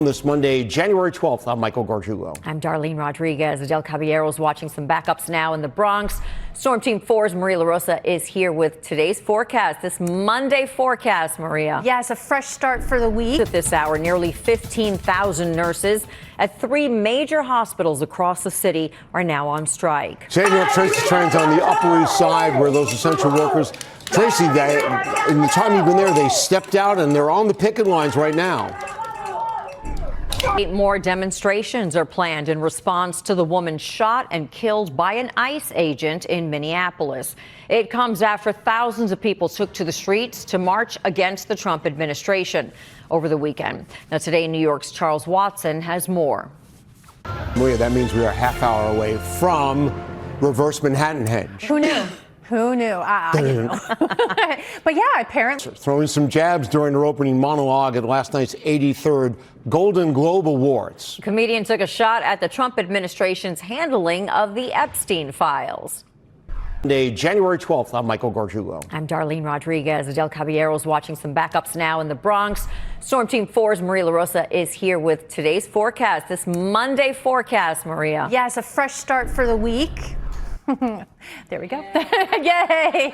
This Monday, January 12th, I'm Michael Gargiulo. I'm Darlene Rodriguez. Adelle Caballero's watching some backups now in the Bronx. Storm Team 4's Maria LaRosa is here with today's forecast, this Monday forecast, Maria. Yes, a fresh start for the week. At this hour, nearly 15,000 nurses at 3 major hospitals across the city are now on strike. New York Tracy trains on the Upper East Side where those essential workers, Tracy, in the time you've been there, they stepped out and they're on the picket lines right now. 8 more demonstrations are planned in response to the woman shot and killed by an ICE agent in Minneapolis. It comes after thousands of people took to the streets to march against the Trump administration over the weekend. Now, today, New York's Charles Watson has more. Maria, that means we are a half hour away from reverse Manhattanhenge. Who knew? Who knew? I didn't know. But yeah, apparently. Throwing some jabs during her opening monologue at last night's 83rd Golden Globe Awards. The comedian took a shot at the Trump administration's handling of the Epstein files. Monday, January 12th, I'm Michael Gargiulo. I'm Darlene Rodriguez. Adelle Caballero's watching some backups now in the Bronx. Storm Team 4's Maria LaRosa is here with today's forecast, this Monday forecast, Maria. Yes, a fresh start for the week. There we go. Yay!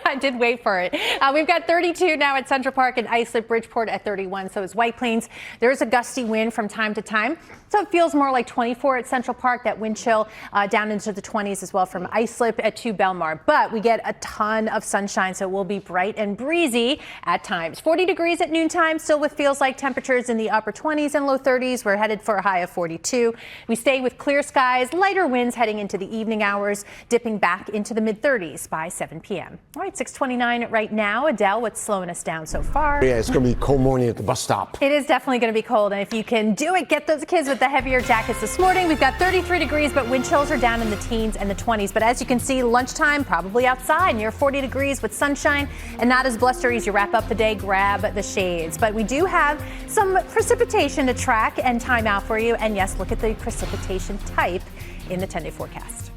I did wait for it. We've got 32 now at Central Park and Islip, Bridgeport at 31. So is White Plains. There is a gusty wind from time to time. So it feels more like 24 at Central Park. That wind chill down into the 20s as well from Islip at 2 Belmar. But we get a ton of sunshine, so it will be bright and breezy at times. 40 degrees at noontime, still with feels like temperatures in the upper 20s and low 30s. We're headed for a high of 42. We stay with clear skies, lighter winds heading into the evening hours, dipping back into the mid 30s by 7 p.m. All right, 6:29 right now. Adele, what's slowing us down so far? Yeah, it's going to be a cold morning at the bus stop. It is definitely going to be cold, and if you can do it, get those kids with the heavier jackets this morning. We've got 33 degrees, but wind chills are down in the teens and the 20s. But as you can see, lunchtime, probably outside, near 40 degrees with sunshine and not as blustery as you wrap up the day. Grab the shades. But we do have some precipitation to track and time out for you. And yes, look at the precipitation type in the 10-day forecast.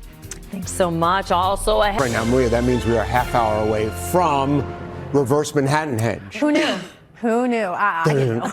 Thanks so much. Also ahead. Right now, Maria, that means we are a half hour away from reverse Manhattanhenge. Who knew? Who knew? I didn't know.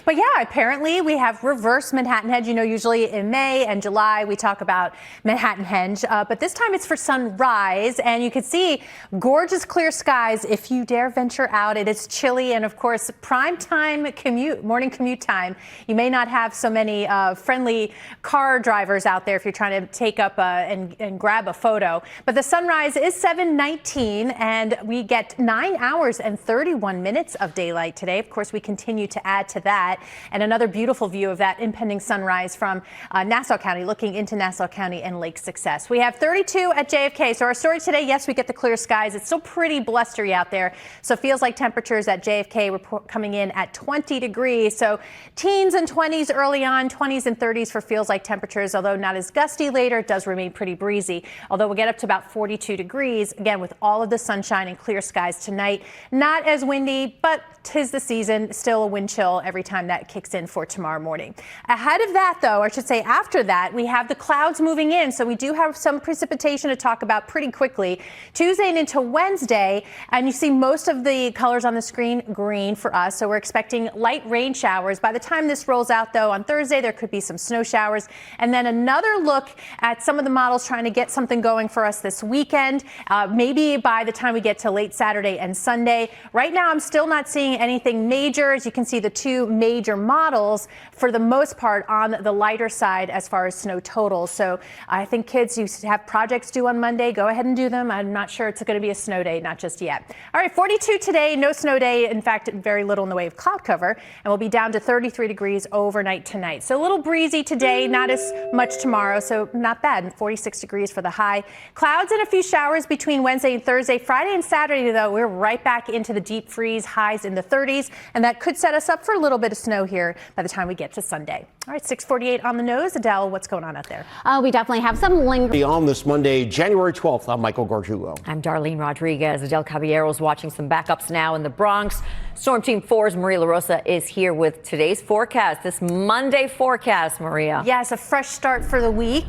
But yeah, apparently we have reverse Manhattanhenge. You know, usually in May and July we talk about Manhattanhenge, but this time it's for sunrise, and you can see gorgeous clear skies if you dare venture out. It is chilly, and of course, prime time commute, morning commute time. You may not have so many friendly car drivers out there if you're trying to take up and grab a photo. But the sunrise is 7:19, and we get 9 hours and 31 minutes of daylight today. Of course, we continue to add to that, and another beautiful view of that impending sunrise from Nassau County, looking into Nassau County and Lake Success. We have 32 at JFK. So our story today, yes, we get the clear skies. It's still pretty blustery out there, so it feels like temperatures at JFK report coming in at 20 degrees. So teens and 20s early on, 20s and 30s for feels like temperatures, although not as gusty later. It does remain pretty breezy, although we'll get up to about 42 degrees again with all of the sunshine and clear skies tonight. Not as windy, but 'tis the season, still a wind chill every time that kicks in for tomorrow morning. Ahead of that, though, or I should say after that, we have the clouds moving in, so we do have some precipitation to talk about pretty quickly. Tuesday and into Wednesday, and you see most of the colors on the screen green for us, so we're expecting light rain showers. By the time this rolls out, though, on Thursday, there could be some snow showers, and then another look at some of the models trying to get something going for us this weekend, maybe by the time we get to late Saturday and Sunday. Right now, I'm still not seeing anything major. As you can see, the 2 major models, for the most part, on the lighter side as far as snow totals. So I think kids who have projects due on Monday, go ahead and do them. I'm not sure it's going to be a snow day, not just yet. All right, 42 today, no snow day. In fact, very little in the way of cloud cover, and we'll be down to 33 degrees overnight tonight. So a little breezy today, not as much tomorrow, so not bad. 46 degrees for the high. Clouds and a few showers between Wednesday and Thursday. Friday and Saturday, though, we're right back into the deep freeze, highs in the 30s, and that could set us up for a little bit of snow here by the time we get to Sunday. All right, 6:48 on the nose. Adele, what's going on out there? We definitely have some lingering. On this Monday, January 12th, I'm Michael Gargiulo. I'm Darlene Rodriguez. Adelle Caballero's watching some backups now in the Bronx. Storm Team 4's Maria LaRosa is here with today's forecast, this Monday forecast, Maria. Yes, a fresh start for the week.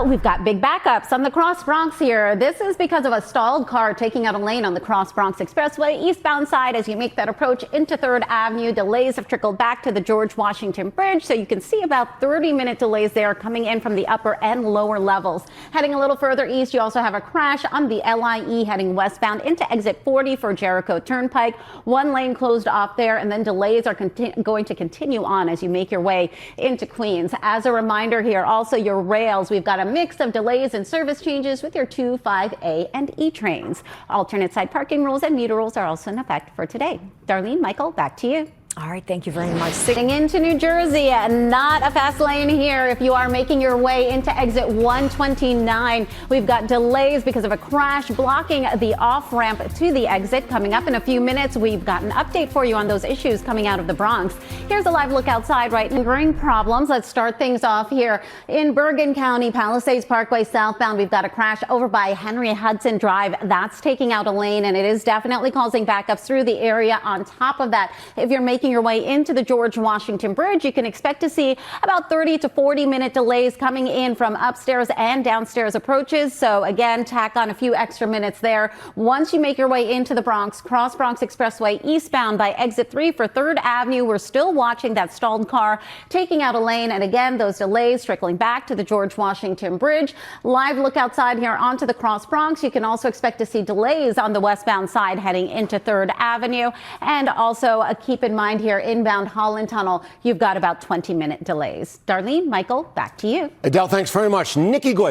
We've got big backups on the Cross Bronx here. This is because of a stalled car taking out a lane on the Cross Bronx Expressway eastbound side as you make that approach into 3rd Avenue. Delays have trickled back to the George Washington Bridge, so you can see about 30-minute delays there coming in from the upper and lower levels. Heading a little further east, you also have a crash on the LIE heading westbound into exit 40 for Jericho Turnpike. One lane closed off there, and then delays are going to continue on as you make your way into Queens. As a reminder here, also your rails, we've got a mix of delays and service changes with your 2, 5A and E trains. Alternate side parking rules and meter rules are also in effect for today. Darlene, Michael, back to you. All right, thank you very much. Getting into New Jersey, not a fast lane here. If you are making your way into exit 129, we've got delays because of a crash blocking the off-ramp to the exit. Coming up in a few minutes, we've got an update for you on those issues coming out of the Bronx. Here's a live look outside, right? Lingering problems. Let's start things off here in Bergen County, Palisades Parkway southbound. We've got a crash over by Henry Hudson Drive. That's taking out a lane, and it is definitely causing backups through the area. On top of that, if you're making your way into the George Washington Bridge, you can expect to see about 30 to 40-minute delays coming in from upstairs and downstairs approaches. So again, tack on a few extra minutes there. Once you make your way into the Bronx, Cross Bronx Expressway eastbound by exit 3 for 3rd Avenue, we're still watching that stalled car taking out a lane. And again, those delays trickling back to the George Washington Bridge. Live look outside here onto the Cross Bronx. You can also expect to see delays on the westbound side heading into 3rd Avenue. And also keep in mind here, inbound Holland Tunnel, you've got about 20-minute delays. Darlene, Michael, back to you. Adele, thanks very much. Nikki Goy.